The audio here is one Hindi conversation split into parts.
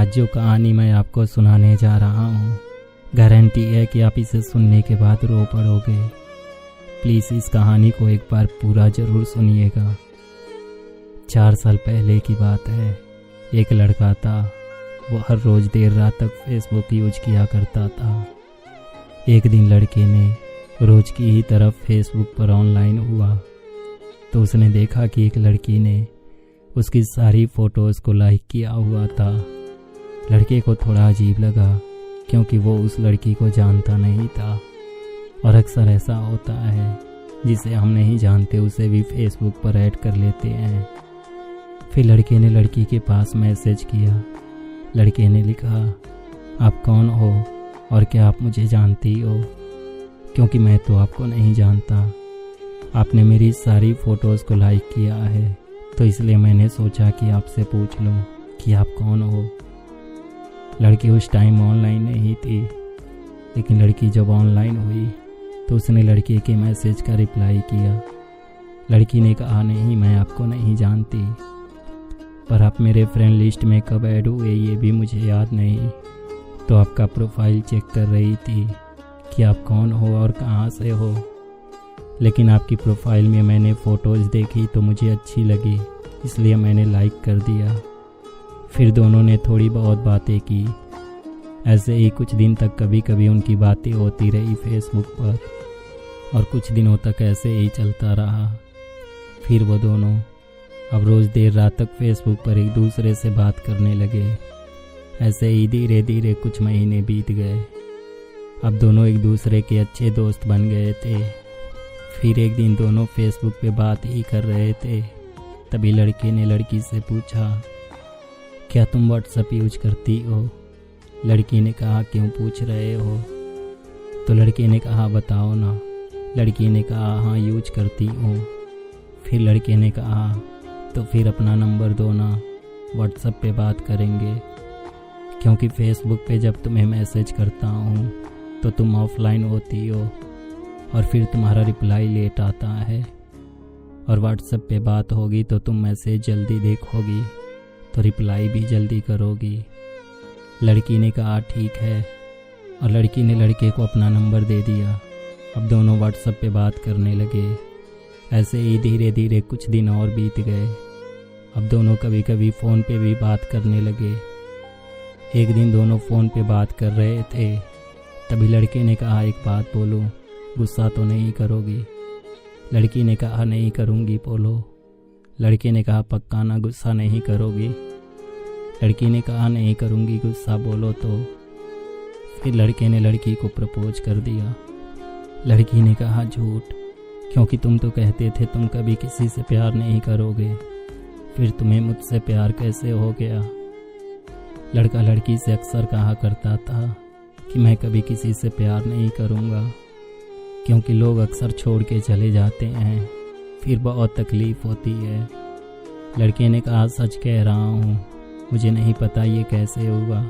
आज जो कहानी मैं आपको सुनाने जा रहा हूँ, गारंटी है कि आप इसे सुनने के बाद रो पड़ोगे। प्लीज़ इस कहानी को एक बार पूरा ज़रूर सुनिएगा। 4 साल पहले की बात है। एक लड़का था, वो हर रोज़ देर रात तक फेसबुक यूज किया करता था। एक दिन लड़के ने रोज़ की ही तरफ फेसबुक पर ऑनलाइन हुआ तो उसने देखा कि एक लड़की ने उसकी सारी फ़ोटोज़ को लाइक किया हुआ था। लड़के को थोड़ा अजीब लगा क्योंकि वो उस लड़की को जानता नहीं था, और अक्सर ऐसा होता है जिसे हम नहीं जानते उसे भी फेसबुक पर ऐड कर लेते हैं। फिर लड़के ने लड़की के पास मैसेज किया। लड़के ने लिखा, आप कौन हो और क्या आप मुझे जानती हो? क्योंकि मैं तो आपको नहीं जानता। आपने मेरी सारी फ़ोटोज़ को लाइक किया है तो इसलिए मैंने सोचा कि आपसे पूछ लूँ कि आप कौन हो। लड़की उस टाइम ऑनलाइन नहीं थी, लेकिन लड़की जब ऑनलाइन हुई तो उसने लड़के के मैसेज का रिप्लाई किया। लड़की ने कहा, नहीं मैं आपको नहीं जानती, पर आप मेरे फ्रेंड लिस्ट में कब ऐड हुए ये भी मुझे याद नहीं। तो आपका प्रोफाइल चेक कर रही थी कि आप कौन हो और कहाँ से हो, लेकिन आपकी प्रोफाइल में मैंने फ़ोटोज़ देखी तो मुझे अच्छी लगी, इसलिए मैंने लाइक कर दिया। फिर दोनों ने थोड़ी बहुत बातें की। ऐसे ही कुछ दिन तक कभी कभी उनकी बातें होती रही फेसबुक पर, और कुछ दिनों तक ऐसे ही चलता रहा। फिर वो दोनों अब रोज़ देर रात तक फेसबुक पर एक दूसरे से बात करने लगे। ऐसे ही धीरे धीरे कुछ महीने बीत गए। अब दोनों एक दूसरे के अच्छे दोस्त बन गए थे। फिर एक दिन दोनों फेसबुक पे बात ही कर रहे थे, तभी लड़के ने लड़की से पूछा, क्या तुम व्हाट्सएप यूज करती हो? लड़की ने कहा, क्यों पूछ रहे हो? तो लड़के ने कहा, बताओ ना। लड़की ने कहा, हाँ यूज करती हूँ। फिर लड़के ने कहा, तो फिर अपना नंबर दो ना, व्हाट्सएप पे बात करेंगे, क्योंकि फेसबुक पे जब तुम्हें मैसेज करता हूँ तो तुम ऑफलाइन होती हो और फिर तुम्हारा रिप्लाई लेट आता है, और व्हाट्सएप पे बात होगी तो तुम मैसेज जल्दी देखोगी तो रिप्लाई भी जल्दी करोगी। लड़की ने कहा, ठीक है, और लड़की ने लड़के को अपना नंबर दे दिया। अब दोनों व्हाट्सएप पे बात करने लगे। ऐसे ही धीरे धीरे कुछ दिन और बीत गए। अब दोनों कभी कभी फ़ोन पे भी बात करने लगे। एक दिन दोनों फ़ोन पे बात कर रहे थे, तभी लड़के ने कहा, एक बात बोलूं, गुस्सा तो नहीं करोगी? लड़की ने कहा, नहीं करूँगी, बोलो। लड़के ने कहा, पक्का ना गुस्सा नहीं करोगी? लड़की ने कहा, नहीं करूँगी गुस्सा, बोलो तो। फिर लड़के ने लड़की को प्रपोज कर दिया। लड़की ने कहा, झूठ, क्योंकि तुम तो कहते थे तुम कभी किसी से प्यार नहीं करोगे, फिर तुम्हें मुझसे प्यार कैसे हो गया? लड़का लड़की से अक्सर कहा करता था कि मैं कभी किसी से प्यार नहीं करूँगा, क्योंकि लोग अक्सर छोड़ के चले जाते हैं, फिर बहुत तकलीफ़ होती है। लड़के ने कहा, सच कह रहा हूँ, मुझे नहीं पता ये कैसे हुआ,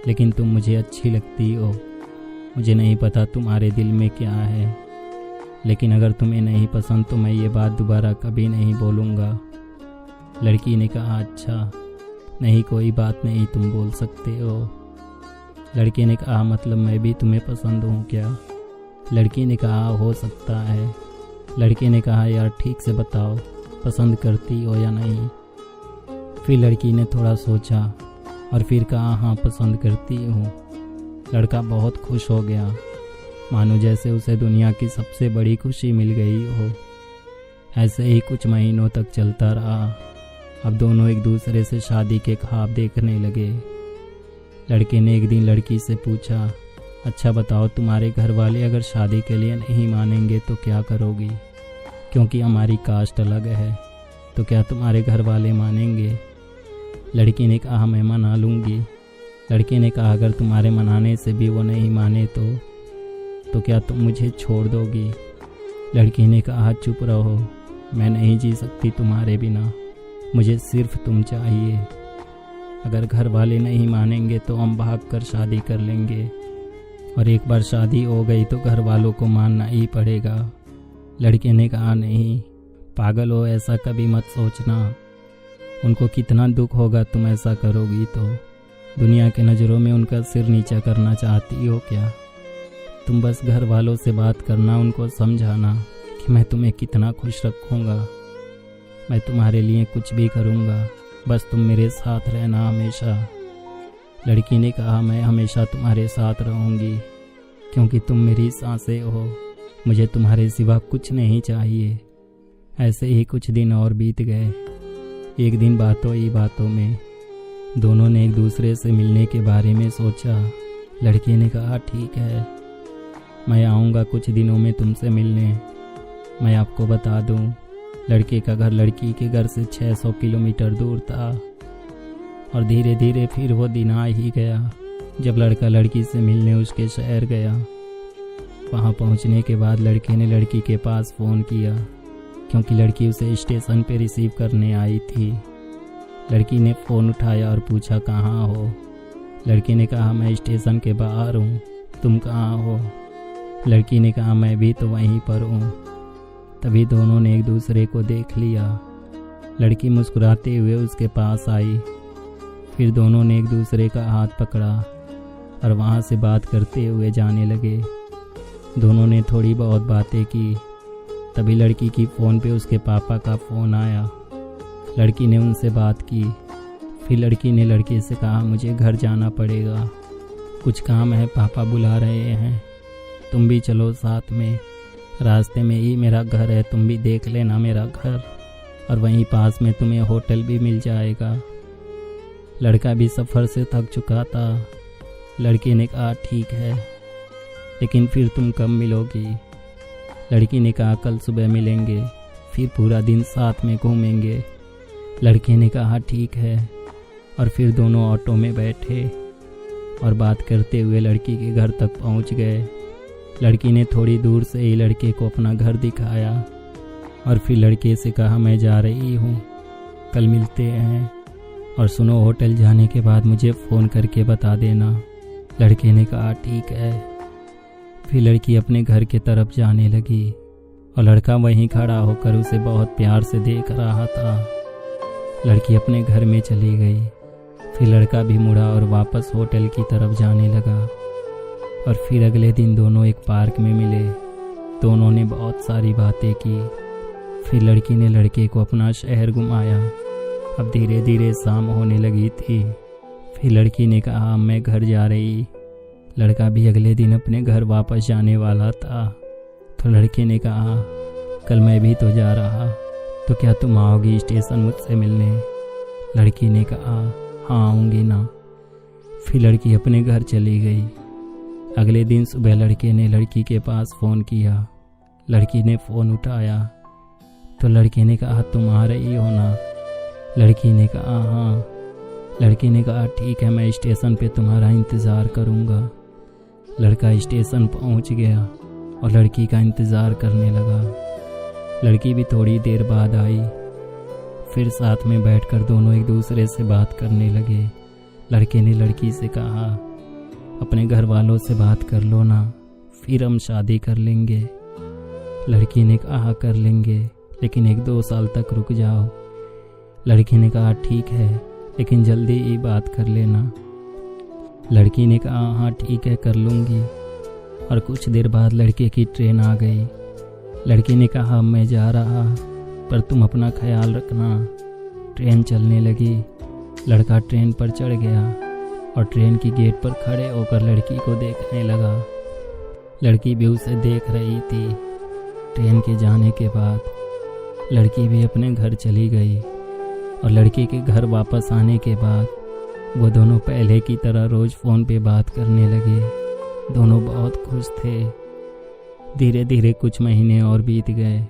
लेकिन तुम मुझे अच्छी लगती हो। मुझे नहीं पता तुम्हारे दिल में क्या है, लेकिन अगर तुम्हें नहीं पसंद तो मैं ये बात दोबारा कभी नहीं बोलूँगा। लड़की ने कहा, अच्छा, नहीं कोई बात नहीं, तुम बोल सकते हो। लड़के ने कहा, मतलब मैं भी तुम्हें पसंद हूँ क्या? लड़की ने कहा, हो सकता है। लड़के ने कहा, यार ठीक से बताओ, पसंद करती हो या नहीं? फिर लड़की ने थोड़ा सोचा और फिर कहा, हाँ पसंद करती हूँ। लड़का बहुत खुश हो गया, मानो जैसे उसे दुनिया की सबसे बड़ी खुशी मिल गई हो। ऐसे ही कुछ महीनों तक चलता रहा। अब दोनों एक दूसरे से शादी के ख्वाब देखने लगे। लड़के ने एक दिन लड़की से पूछा, अच्छा बताओ, तुम्हारे घर वाले अगर शादी के लिए नहीं मानेंगे तो क्या करोगी? क्योंकि हमारी कास्ट अलग है, तो क्या तुम्हारे घर वाले मानेंगे? लड़की ने कहा, मैं मना लूँगी। लड़के ने कहा, अगर तुम्हारे मनाने से भी वो नहीं माने तो क्या तुम मुझे छोड़ दोगी? लड़की ने कहा, चुप रहो, मैं नहीं जी सकती तुम्हारे बिना, मुझे सिर्फ तुम चाहिए। अगर घर वाले नहीं मानेंगे तो हम भाग कर शादी कर लेंगे, और एक बार शादी हो गई तो घर वालों को मानना ही पड़ेगा। लड़के ने कहा, नहीं पागल हो, ऐसा कभी मत सोचना, उनको कितना दुख होगा तुम ऐसा करोगी तो। दुनिया के नज़रों में उनका सिर नीचा करना चाहती हो क्या? तुम बस घर वालों से बात करना, उनको समझाना कि मैं तुम्हें कितना खुश रखूँगा, मैं तुम्हारे लिए कुछ भी करूँगा, बस तुम मेरे साथ रहना हमेशा। लड़की ने कहा, मैं हमेशा तुम्हारे साथ रहूँगी क्योंकि तुम मेरी सांसें हो, मुझे तुम्हारे सिवा कुछ नहीं चाहिए। ऐसे ही कुछ दिन और बीत गए। एक दिन बातों ही बातों में दोनों ने एक दूसरे से मिलने के बारे में सोचा। लड़की ने कहा, ठीक है, मैं आऊँगा कुछ दिनों में तुमसे मिलने। मैं आपको बता दूँ, लड़के का घर लड़की के घर से 600 किलोमीटर दूर था और धीरे धीरे फिर वो दिन आ ही गया जब लड़का लड़की से मिलने उसके शहर गया। वहाँ पहुँचने के बाद लड़के ने लड़की के पास फ़ोन किया क्योंकि लड़की उसे स्टेशन पे रिसीव करने आई थी। लड़की ने फ़ोन उठाया और पूछा, कहाँ हो? लड़की ने कहा, मैं स्टेशन के बाहर हूँ, तुम कहाँ हो? लड़की ने कहा, मैं भी तो वहीं पर हूँ। तभी दोनों ने एक दूसरे को देख लिया। लड़की मुस्कुराते हुए उसके पास आई। फिर दोनों ने एक दूसरे का हाथ पकड़ा और वहाँ से बात करते हुए जाने लगे। दोनों ने थोड़ी बहुत बातें की। तभी लड़की की फ़ोन पे उसके पापा का फ़ोन आया। लड़की ने उनसे बात की। फिर लड़की ने लड़के से कहा, मुझे घर जाना पड़ेगा, कुछ काम है, पापा बुला रहे हैं, तुम भी चलो साथ में, रास्ते में ही मेरा घर है, तुम भी देख लेना मेरा घर, और वहीं पास में तुम्हें होटल भी मिल जाएगा। लड़का भी सफ़र से थक चुका था। लड़की ने कहा, ठीक है, लेकिन फिर तुम कब मिलोगी? लड़की ने कहा, कल सुबह मिलेंगे, फिर पूरा दिन साथ में घूमेंगे। लड़के ने कहा, ठीक है, और फिर दोनों ऑटो में बैठे और बात करते हुए लड़की के घर तक पहुंच गए। लड़की ने थोड़ी दूर से ही लड़के को अपना घर दिखाया और फिर लड़के से कहा, मैं जा रही हूँ, कल मिलते हैं, और सुनो, होटल जाने के बाद मुझे फ़ोन करके बता देना। लड़के ने कहा, ठीक है। फिर लड़की अपने घर के तरफ जाने लगी और लड़का वहीं खड़ा होकर उसे बहुत प्यार से देख रहा था। लड़की अपने घर में चली गई। फिर लड़का भी मुड़ा और वापस होटल की तरफ जाने लगा। और फिर अगले दिन दोनों एक पार्क में मिले। दोनों ने बहुत सारी बातें की। फिर लड़की ने लड़के को अपना शहर घुमाया। अब धीरे धीरे शाम होने लगी थी। फिर लड़की ने कहा, मैं घर जा रही। लड़का भी अगले दिन अपने घर वापस जाने वाला था। तो लड़के ने कहा, कल मैं भी तो जा रहा, तो क्या तुम आओगी स्टेशन मुझसे मिलने? लड़की ने कहा, हाँ आऊँगी ना। फिर लड़की अपने घर चली गई। अगले दिन सुबह लड़के ने लड़की के पास फ़ोन किया। लड़की ने फ़ोन उठाया तो लड़के ने कहा, तुम आ रही हो ना? लड़की ने कहा, हाँ। लड़के ने कहा, ठीक है, मैं स्टेशन पे तुम्हारा इंतज़ार करूँगा। लड़का स्टेशन पहुँच गया और लड़की का इंतज़ार करने लगा। लड़की भी थोड़ी देर बाद आई। फिर साथ में बैठकर दोनों एक दूसरे से बात करने लगे। लड़के ने लड़की से कहा, अपने घर वालों से बात कर लो ना, फिर हम शादी कर लेंगे। लड़की ने कहा, कर लेंगे, लेकिन 1-2 साल तक रुक जाओ। लड़के ने कहा, ठीक है, लेकिन जल्दी ही बात कर लेना। लड़की ने कहा, हाँ ठीक है, कर लूँगी। और कुछ देर बाद लड़के की ट्रेन आ गई। लड़की ने कहा, मैं जा रहा, पर तुम अपना ख्याल रखना। ट्रेन चलने लगी। लड़का ट्रेन पर चढ़ गया और ट्रेन की गेट पर खड़े होकर लड़की को देखने लगा। लड़की भी उसे देख रही थी। ट्रेन के जाने के बाद लड़की भी अपने घर चली गई और लड़के के घर वापस आने के बाद वो दोनों पहले की तरह रोज़ फ़ोन पे बात करने लगे। दोनों बहुत खुश थे। धीरे धीरे कुछ महीने और बीत गए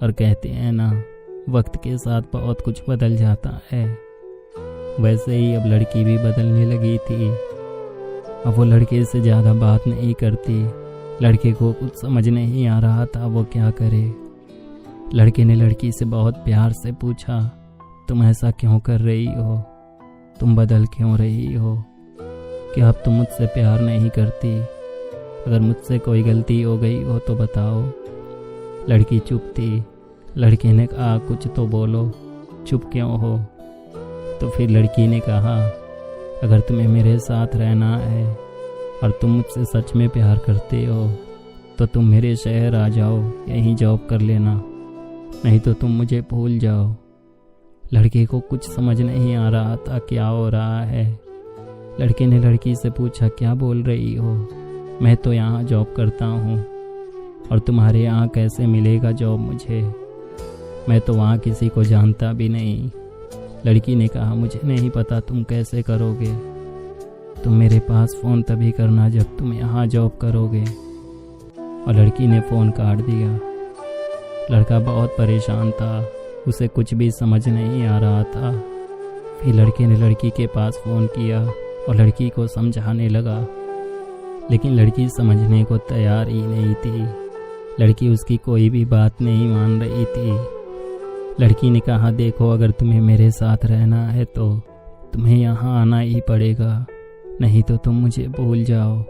और कहते हैं ना, वक्त के साथ बहुत कुछ बदल जाता है। वैसे ही अब लड़की भी बदलने लगी थी। अब वो लड़के से ज़्यादा बात नहीं करती। लड़के को कुछ समझ नहीं आ रहा था वो क्या करे। लड़के ने लड़की से बहुत प्यार से पूछा, तुम ऐसा क्यों कर रही हो? तुम बदल क्यों रही हो? क्या अब तुम मुझसे प्यार नहीं करती? अगर मुझसे कोई गलती हो गई हो तो बताओ। लड़की चुप थी। लड़के ने कहा, कुछ तो बोलो, चुप क्यों हो? तो फिर लड़की ने कहा, अगर तुम्हें मेरे साथ रहना है और तुम मुझसे सच में प्यार करते हो तो तुम मेरे शहर आ जाओ, यहीं जॉब कर लेना, नहीं तो तुम मुझे भूल जाओ। लड़के को कुछ समझ नहीं आ रहा था क्या हो रहा है। लड़के ने लड़की से पूछा, क्या बोल रही हो? मैं तो यहाँ जॉब करता हूँ और तुम्हारे यहाँ कैसे मिलेगा जॉब मुझे? मैं तो वहाँ किसी को जानता भी नहीं। लड़की ने कहा, मुझे नहीं पता तुम कैसे करोगे। तुम मेरे पास फ़ोन तभी करना जब तुम यहाँ जॉब करोगे। और लड़की ने फ़ोन काट दिया। लड़का बहुत परेशान था, उसे कुछ भी समझ नहीं आ रहा था। फिर लड़के ने लड़की के पास फ़ोन किया और लड़की को समझाने लगा, लेकिन लड़की समझने को तैयार ही नहीं थी। लड़की उसकी कोई भी बात नहीं मान रही थी। लड़की ने कहा, देखो अगर तुम्हें मेरे साथ रहना है तो तुम्हें यहाँ आना ही पड़ेगा, नहीं तो तुम मुझे भूल जाओ।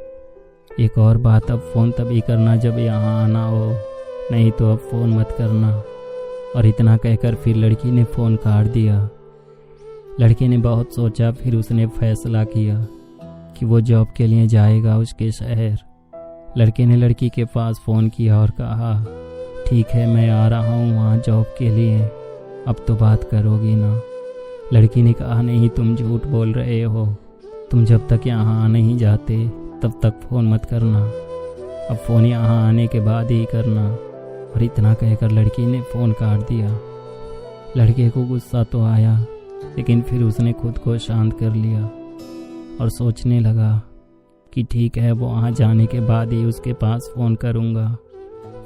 एक और बात, अब फ़ोन तभी करना जब यहाँ आना हो, नहीं तो अब फ़ोन मत करना। और इतना कहकर फिर लड़की ने फ़ोन काट दिया। लड़के ने बहुत सोचा, फिर उसने फैसला किया कि वो जॉब के लिए जाएगा उसके शहर। लड़के ने लड़की के पास फ़ोन किया और कहा, ठीक है मैं आ रहा हूँ वहाँ जॉब के लिए, अब तो बात करोगी ना? लड़की ने कहा, नहीं तुम झूठ बोल रहे हो, तुम जब तक यहाँ नहीं जाते तब तक फ़ोन मत करना, अब फ़ोन यहाँ आने के बाद ही करना। और इतना कहकर लड़की ने फ़ोन काट दिया। लड़के को गुस्सा तो आया, लेकिन फिर उसने खुद को शांत कर लिया और सोचने लगा कि ठीक है वो वहाँ जाने के बाद ही उसके पास फ़ोन करूँगा।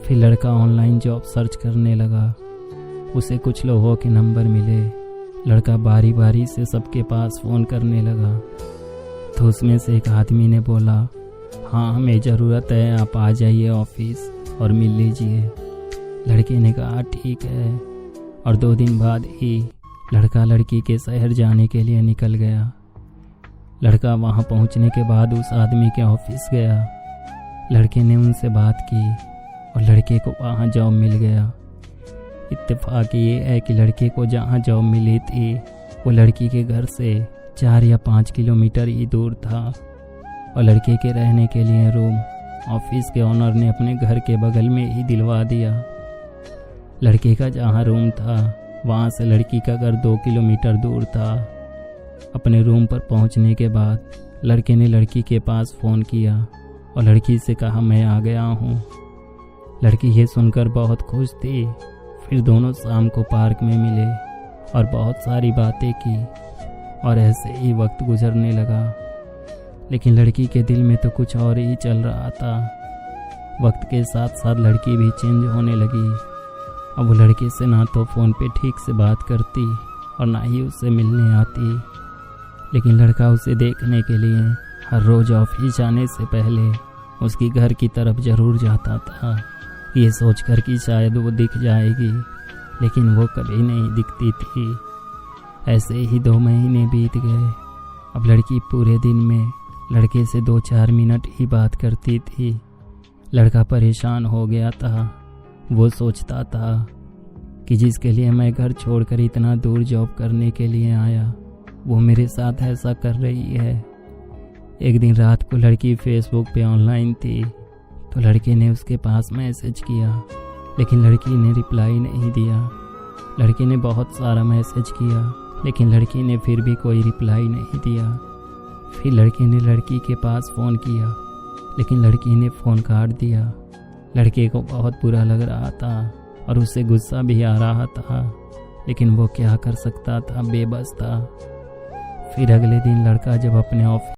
फिर लड़का ऑनलाइन जॉब सर्च करने लगा। उसे कुछ लोगों के नंबर मिले। लड़का बारी बारी से सबके पास फ़ोन करने लगा। तो उसमें से एक आदमी ने बोला, हाँ हमें ज़रूरत है, आप आ जाइए ऑफिस और मिल लीजिए। लड़के ने कहा ठीक है। और 2 दिन बाद ही लड़का लड़की के शहर जाने के लिए निकल गया। लड़का वहाँ पहुँचने के बाद उस आदमी के ऑफिस गया। लड़के ने उनसे बात की और लड़के को वहाँ जॉब मिल गया। इत्तेफाक ये है कि लड़के को जहाँ जॉब मिली थी वो लड़की के घर से 4 या 5 किलोमीटर ही दूर था। और लड़के के रहने के लिए रूम ऑफिस के ओनर ने अपने घर के बगल में ही दिलवा दिया। लड़के का जहाँ रूम था वहाँ से लड़की का घर 2 किलोमीटर दूर था। अपने रूम पर पहुँचने के बाद लड़के ने लड़की के पास फ़ोन किया और लड़की से कहा, मैं आ गया हूँ। लड़की ये सुनकर बहुत खुश थी। फिर दोनों शाम को पार्क में मिले और बहुत सारी बातें की और ऐसे ही वक्त गुजरने लगा। लेकिन लड़की के दिल में तो कुछ और ही चल रहा था। वक्त के साथ साथ लड़की भी चेंज होने लगी। अब वो लड़के से ना तो फ़ोन पे ठीक से बात करती और ना ही उससे मिलने आती। लेकिन लड़का उसे देखने के लिए हर रोज़ ऑफिस जाने से पहले उसकी घर की तरफ ज़रूर जाता था, ये सोचकर कि शायद वो दिख जाएगी, लेकिन वो कभी नहीं दिखती थी। ऐसे ही 2 महीने बीत गए। अब लड़की पूरे दिन में लड़के से 2-4 मिनट ही बात करती थी। लड़का परेशान हो गया था। वो सोचता था कि जिसके लिए मैं घर छोड़कर इतना दूर जॉब करने के लिए आया वो मेरे साथ ऐसा कर रही है। एक दिन रात को लड़की फेसबुक पे ऑनलाइन थी तो लड़के ने उसके पास मैसेज किया, लेकिन लड़की ने रिप्लाई नहीं दिया। लड़के ने बहुत सारा मैसेज किया, लेकिन लड़की ने फिर भी कोई रिप्लाई नहीं दिया। फिर लड़के ने लड़की के पास फ़ोन किया, लेकिन लड़की ने फ़ोन काट दिया। लड़के को बहुत बुरा लग रहा था और उससे गुस्सा भी आ रहा था, लेकिन वो क्या कर सकता था, बेबस था। फिर अगले दिन लड़का जब अपने ऑफिस